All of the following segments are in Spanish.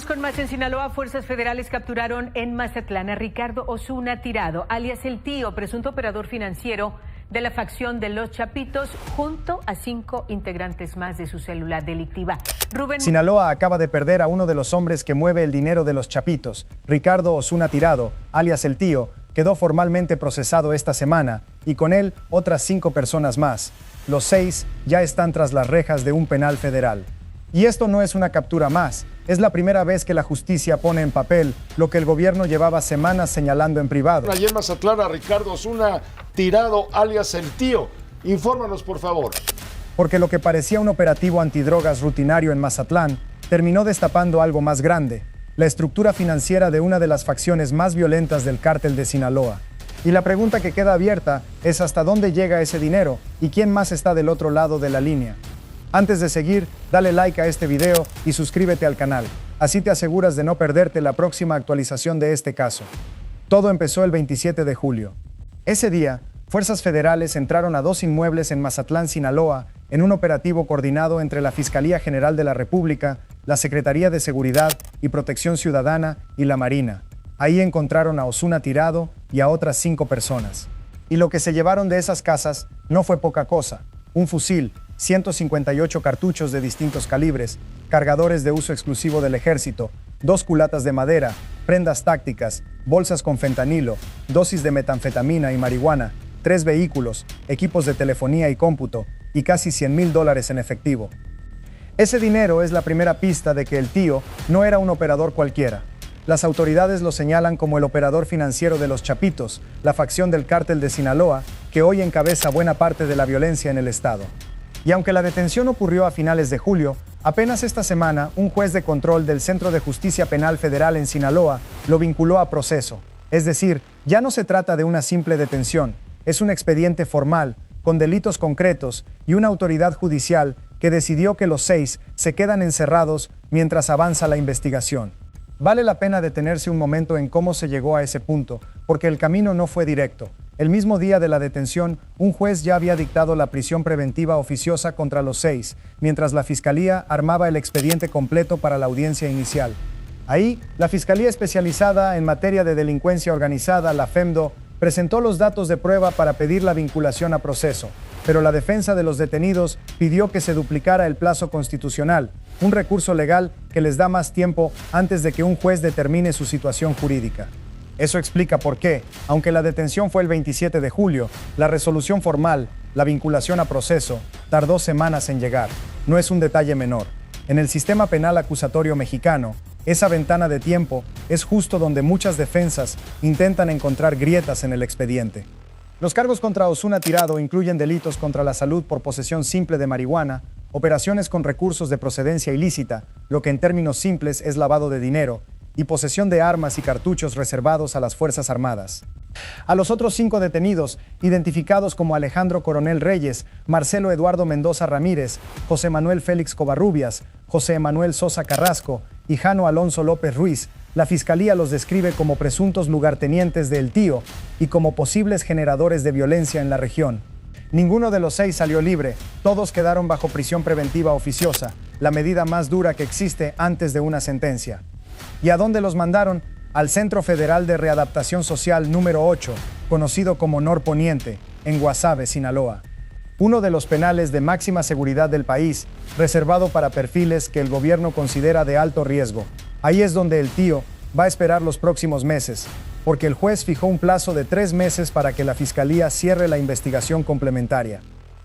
Vamos con más en Sinaloa. Fuerzas federales capturaron en Mazatlán a Ricardo Osuna Tirado, alias El Tío, presunto operador financiero de la facción de Los Chapitos, junto a 5 integrantes más de su célula delictiva. Sinaloa acaba de perder a uno de los hombres que mueve el dinero de los Chapitos. Ricardo Osuna Tirado, alias El Tío, quedó formalmente procesado esta semana y con él otras 5 personas más. Los 6 ya están tras las rejas de un penal federal. Y esto no es una captura más, es la primera vez que la justicia pone en papel lo que el gobierno llevaba semanas señalando en privado. Ayer en Mazatlán a Ricardo Osuna Tirado, alias El Tío. Infórmanos, por favor. Porque lo que parecía un operativo antidrogas rutinario en Mazatlán terminó destapando algo más grande, la estructura financiera de una de las facciones más violentas del cártel de Sinaloa. Y la pregunta que queda abierta es hasta dónde llega ese dinero y quién más está del otro lado de la línea. Antes de seguir, dale like a este video y suscríbete al canal. Así te aseguras de no perderte la próxima actualización de este caso. Todo empezó el 27 de julio. Ese día, fuerzas federales entraron a 2 inmuebles en Mazatlán, Sinaloa, en un operativo coordinado entre la Fiscalía General de la República, la Secretaría de Seguridad y Protección Ciudadana y la Marina. Ahí encontraron a Osuna Tirado y a otras 5 personas. Y lo que se llevaron de esas casas no fue poca cosa. Un fusil, 158 cartuchos de distintos calibres, cargadores de uso exclusivo del ejército, 2 culatas de madera, prendas tácticas, bolsas con fentanilo, dosis de metanfetamina y marihuana, 3 vehículos, equipos de telefonía y cómputo, y casi $100,000 en efectivo. Ese dinero es la primera pista de que El Tío no era un operador cualquiera. Las autoridades lo señalan como el operador financiero de los Chapitos, la facción del cártel de Sinaloa, que hoy encabeza buena parte de la violencia en el estado. Y aunque la detención ocurrió a finales de julio, apenas esta semana un juez de control del Centro de Justicia Penal Federal en Sinaloa lo vinculó a proceso. Es decir, ya no se trata de una simple detención, es un expediente formal, con delitos concretos y una autoridad judicial que decidió que los 6 se quedan encerrados mientras avanza la investigación. Vale la pena detenerse un momento en cómo se llegó a ese punto, porque el camino no fue directo. El mismo día de la detención, un juez ya había dictado la prisión preventiva oficiosa contra los 6, mientras la Fiscalía armaba el expediente completo para la audiencia inicial. Ahí, la Fiscalía Especializada en Materia de Delincuencia Organizada, la FEMDO, presentó los datos de prueba para pedir la vinculación a proceso, pero la defensa de los detenidos pidió que se duplicara el plazo constitucional, un recurso legal que les da más tiempo antes de que un juez determine su situación jurídica. Eso explica por qué, aunque la detención fue el 27 de julio, la resolución formal, la vinculación a proceso, tardó semanas en llegar. No es un detalle menor. En el sistema penal acusatorio mexicano, esa ventana de tiempo es justo donde muchas defensas intentan encontrar grietas en el expediente. Los cargos contra Osuna Tirado incluyen delitos contra la salud por posesión simple de marihuana, operaciones con recursos de procedencia ilícita, lo que en términos simples es lavado de dinero, y posesión de armas y cartuchos reservados a las Fuerzas Armadas. A los otros 5 detenidos, identificados como Alejandro Coronel Reyes, Marcelo Eduardo Mendoza Ramírez, José Manuel Félix Covarrubias, José Manuel Sosa Carrasco y Jano Alonso López Ruiz, la Fiscalía los describe como presuntos lugartenientes de El Tío y como posibles generadores de violencia en la región. Ninguno de los 6 salió libre, todos quedaron bajo prisión preventiva oficiosa, la medida más dura que existe antes de una sentencia. ¿Y a dónde los mandaron? Al Centro Federal de Readaptación Social número 8, conocido como Norponiente, en Guasave, Sinaloa. Uno de los penales de máxima seguridad del país, reservado para perfiles que el gobierno considera de alto riesgo. Ahí es donde El Tío va a esperar los próximos meses, porque el juez fijó un plazo de 3 meses para que la Fiscalía cierre la investigación complementaria.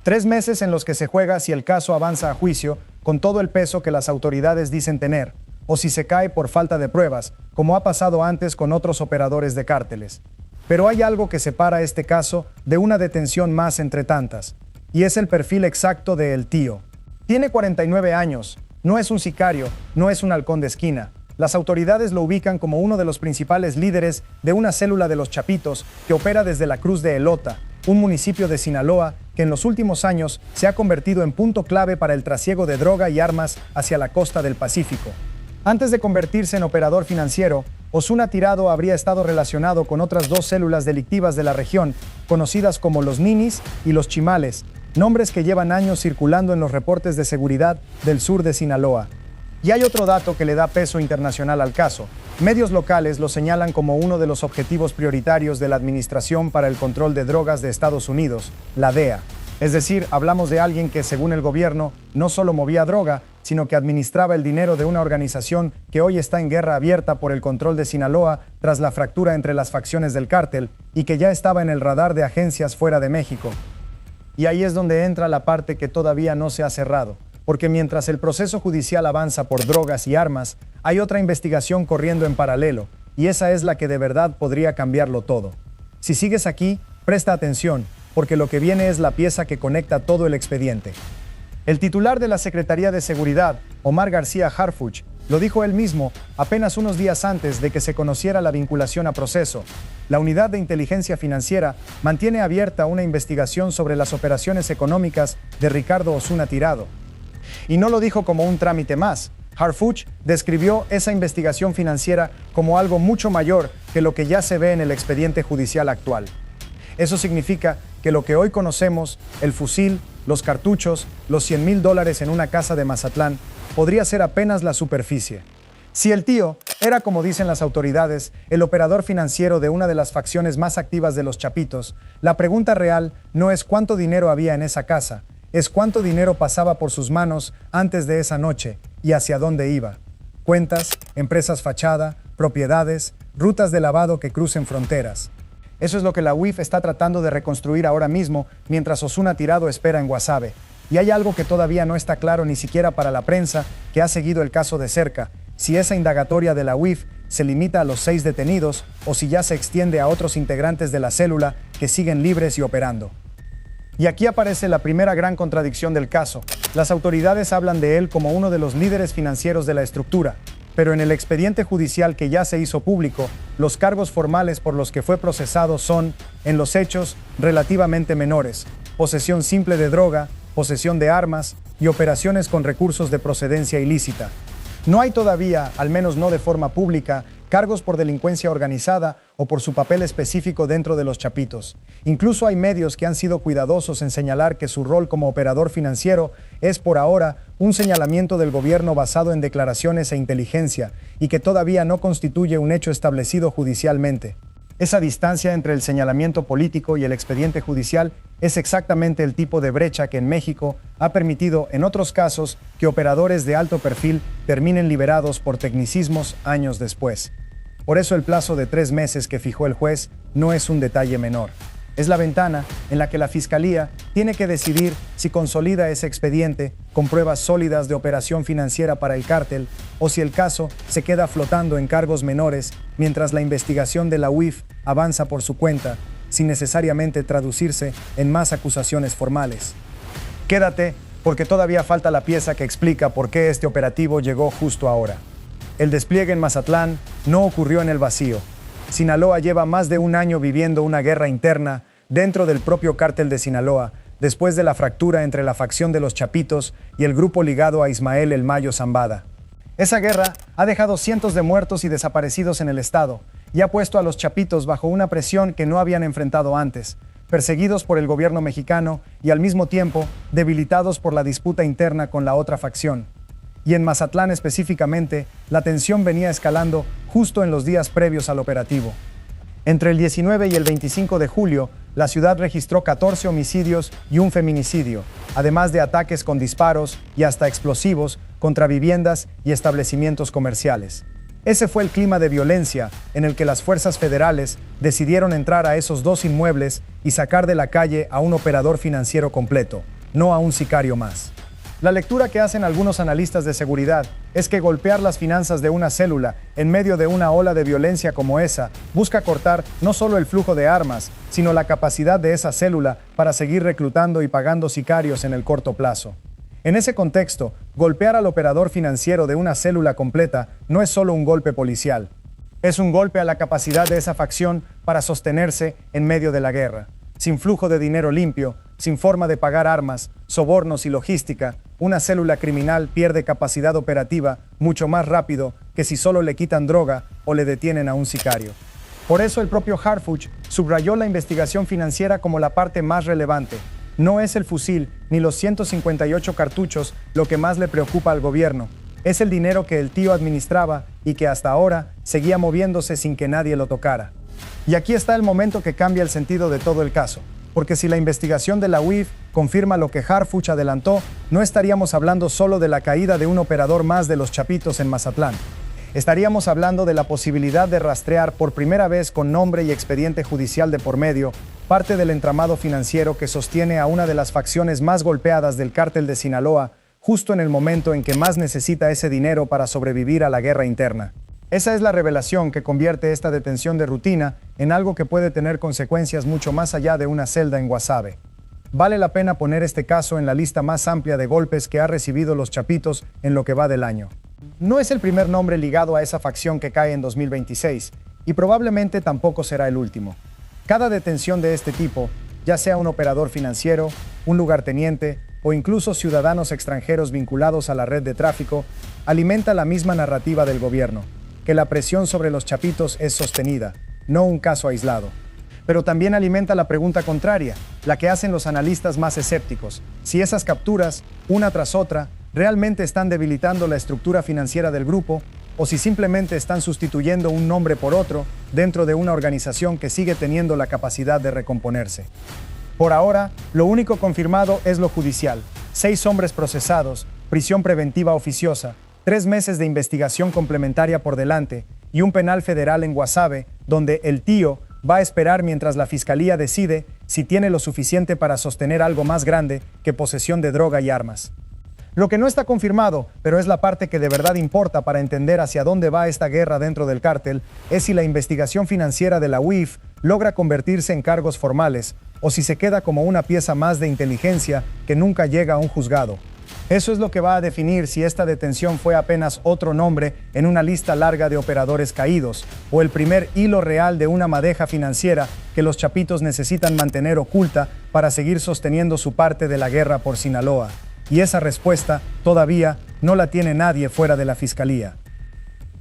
3 meses en los que se juega si el caso avanza a juicio, con todo el peso que las autoridades dicen tener, o si se cae por falta de pruebas, como ha pasado antes con otros operadores de cárteles. Pero hay algo que separa este caso de una detención más entre tantas, y es el perfil exacto de El Tío. Tiene 49 años, no es un sicario, no es un halcón de esquina. Las autoridades lo ubican como uno de los principales líderes de una célula de los Chapitos que opera desde la Cruz de Elota, un municipio de Sinaloa que en los últimos años se ha convertido en punto clave para el trasiego de droga y armas hacia la costa del Pacífico. Antes de convertirse en operador financiero, Osuna Tirado habría estado relacionado con otras 2 células delictivas de la región, conocidas como los Ninis y los Chimales, nombres que llevan años circulando en los reportes de seguridad del sur de Sinaloa. Y hay otro dato que le da peso internacional al caso. Medios locales lo señalan como uno de los objetivos prioritarios de la Administración para el Control de Drogas de Estados Unidos, la DEA. Es decir, hablamos de alguien que, según el gobierno, no solo movía droga, sino que administraba el dinero de una organización que hoy está en guerra abierta por el control de Sinaloa tras la fractura entre las facciones del cártel y que ya estaba en el radar de agencias fuera de México. Y ahí es donde entra la parte que todavía no se ha cerrado, porque mientras el proceso judicial avanza por drogas y armas, hay otra investigación corriendo en paralelo, y esa es la que de verdad podría cambiarlo todo. Si sigues aquí, presta atención, porque lo que viene es la pieza que conecta todo el expediente. El titular de la Secretaría de Seguridad, Omar García Harfuch, lo dijo él mismo apenas unos días antes de que se conociera la vinculación a proceso. La Unidad de Inteligencia Financiera mantiene abierta una investigación sobre las operaciones económicas de Ricardo Osuna Tirado. Y no lo dijo como un trámite más. Harfuch describió esa investigación financiera como algo mucho mayor que lo que ya se ve en el expediente judicial actual. Eso significa que lo que hoy conocemos, el fusil, los cartuchos, los $100,000 en una casa de Mazatlán, podría ser apenas la superficie. Si el tío era, como dicen las autoridades, el operador financiero de una de las facciones más activas de los Chapitos, la pregunta real no es cuánto dinero había en esa casa, es cuánto dinero pasaba por sus manos antes de esa noche y hacia dónde iba. Cuentas, empresas fachada, propiedades, rutas de lavado que crucen fronteras. Eso es lo que la UIF está tratando de reconstruir ahora mismo mientras Osuna Tirado espera en Guasave. Y hay algo que todavía no está claro ni siquiera para la prensa que ha seguido el caso de cerca, si esa indagatoria de la UIF se limita a los 6 detenidos o si ya se extiende a otros integrantes de la célula que siguen libres y operando. Y aquí aparece la primera gran contradicción del caso. Las autoridades hablan de él como uno de los líderes financieros de la estructura, pero en el expediente judicial que ya se hizo público, los cargos formales por los que fue procesado son, en los hechos, relativamente menores: posesión simple de droga, posesión de armas y operaciones con recursos de procedencia ilícita. No hay todavía, al menos no de forma pública, cargos por delincuencia organizada o por su papel específico dentro de los Chapitos. Incluso hay medios que han sido cuidadosos en señalar que su rol como operador financiero es por ahora un señalamiento del gobierno basado en declaraciones e inteligencia y que todavía no constituye un hecho establecido judicialmente. Esa distancia entre el señalamiento político y el expediente judicial es exactamente el tipo de brecha que en México ha permitido, en otros casos, que operadores de alto perfil terminen liberados por tecnicismos años después. Por eso el plazo de 3 meses que fijó el juez no es un detalle menor. Es la ventana en la que la Fiscalía tiene que decidir si consolida ese expediente con pruebas sólidas de operación financiera para el cártel o si el caso se queda flotando en cargos menores mientras la investigación de la UIF avanza por su cuenta, sin necesariamente traducirse en más acusaciones formales. Quédate, porque todavía falta la pieza que explica por qué este operativo llegó justo ahora. El despliegue en Mazatlán no ocurrió en el vacío. Sinaloa lleva más de un año viviendo una guerra interna dentro del propio cártel de Sinaloa, después de la fractura entre la facción de los Chapitos y el grupo ligado a Ismael El Mayo Zambada. Esa guerra ha dejado cientos de muertos y desaparecidos en el estado y ha puesto a los Chapitos bajo una presión que no habían enfrentado antes, perseguidos por el gobierno mexicano y al mismo tiempo debilitados por la disputa interna con la otra facción. Y en Mazatlán específicamente, la tensión venía escalando justo en los días previos al operativo. Entre el 19 y el 25 de julio, la ciudad registró 14 homicidios y un feminicidio, además de ataques con disparos y hasta explosivos contra viviendas y establecimientos comerciales. Ese fue el clima de violencia en el que las fuerzas federales decidieron entrar a esos 2 inmuebles y sacar de la calle a un operador financiero completo, no a un sicario más. La lectura que hacen algunos analistas de seguridad es que golpear las finanzas de una célula en medio de una ola de violencia como esa busca cortar no solo el flujo de armas, sino la capacidad de esa célula para seguir reclutando y pagando sicarios en el corto plazo. En ese contexto, golpear al operador financiero de una célula completa no es solo un golpe policial. Es un golpe a la capacidad de esa facción para sostenerse en medio de la guerra. Sin flujo de dinero limpio, sin forma de pagar armas, sobornos y logística, una célula criminal pierde capacidad operativa mucho más rápido que si solo le quitan droga o le detienen a un sicario. Por eso el propio Harfuch subrayó la investigación financiera como la parte más relevante. No es el fusil ni los 158 cartuchos lo que más le preocupa al gobierno. Es el dinero que el tío administraba y que hasta ahora seguía moviéndose sin que nadie lo tocara. Y aquí está el momento que cambia el sentido de todo el caso, porque si la investigación de la UIF confirma lo que Harfuch adelantó, no estaríamos hablando solo de la caída de un operador más de los Chapitos en Mazatlán. Estaríamos hablando de la posibilidad de rastrear por primera vez con nombre y expediente judicial de por medio parte del entramado financiero que sostiene a una de las facciones más golpeadas del cártel de Sinaloa, justo en el momento en que más necesita ese dinero para sobrevivir a la guerra interna. Esa es la revelación que convierte esta detención de rutina en algo que puede tener consecuencias mucho más allá de una celda en Guasave. Vale la pena poner este caso en la lista más amplia de golpes que ha recibido los Chapitos en lo que va del año. No es el primer nombre ligado a esa facción que cae en 2026, y probablemente tampoco será el último. Cada detención de este tipo, ya sea un operador financiero, un lugarteniente o incluso ciudadanos extranjeros vinculados a la red de tráfico, alimenta la misma narrativa del gobierno, que la presión sobre los Chapitos es sostenida, no un caso aislado. Pero también alimenta la pregunta contraria, la que hacen los analistas más escépticos: si esas capturas, una tras otra, realmente están debilitando la estructura financiera del grupo, o si simplemente están sustituyendo un nombre por otro dentro de una organización que sigue teniendo la capacidad de recomponerse. Por ahora, lo único confirmado es lo judicial: 6 hombres procesados, prisión preventiva oficiosa, 3 meses de investigación complementaria por delante y un penal federal en Guasave, donde el tío va a esperar mientras la fiscalía decide si tiene lo suficiente para sostener algo más grande que posesión de droga y armas. Lo que no está confirmado, pero es la parte que de verdad importa para entender hacia dónde va esta guerra dentro del cártel, es si la investigación financiera de la UIF logra convertirse en cargos formales o si se queda como una pieza más de inteligencia que nunca llega a un juzgado. Eso es lo que va a definir si esta detención fue apenas otro nombre en una lista larga de operadores caídos, o el primer hilo real de una madeja financiera que los Chapitos necesitan mantener oculta para seguir sosteniendo su parte de la guerra por Sinaloa. Y esa respuesta todavía no la tiene nadie fuera de la fiscalía.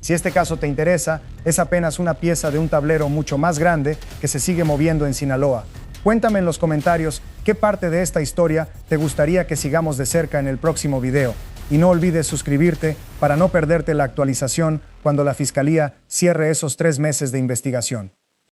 Si este caso te interesa, es apenas una pieza de un tablero mucho más grande que se sigue moviendo en Sinaloa. Cuéntame en los comentarios qué parte de esta historia te gustaría que sigamos de cerca en el próximo video. Y no olvides suscribirte para no perderte la actualización cuando la fiscalía cierre esos 3 meses de investigación.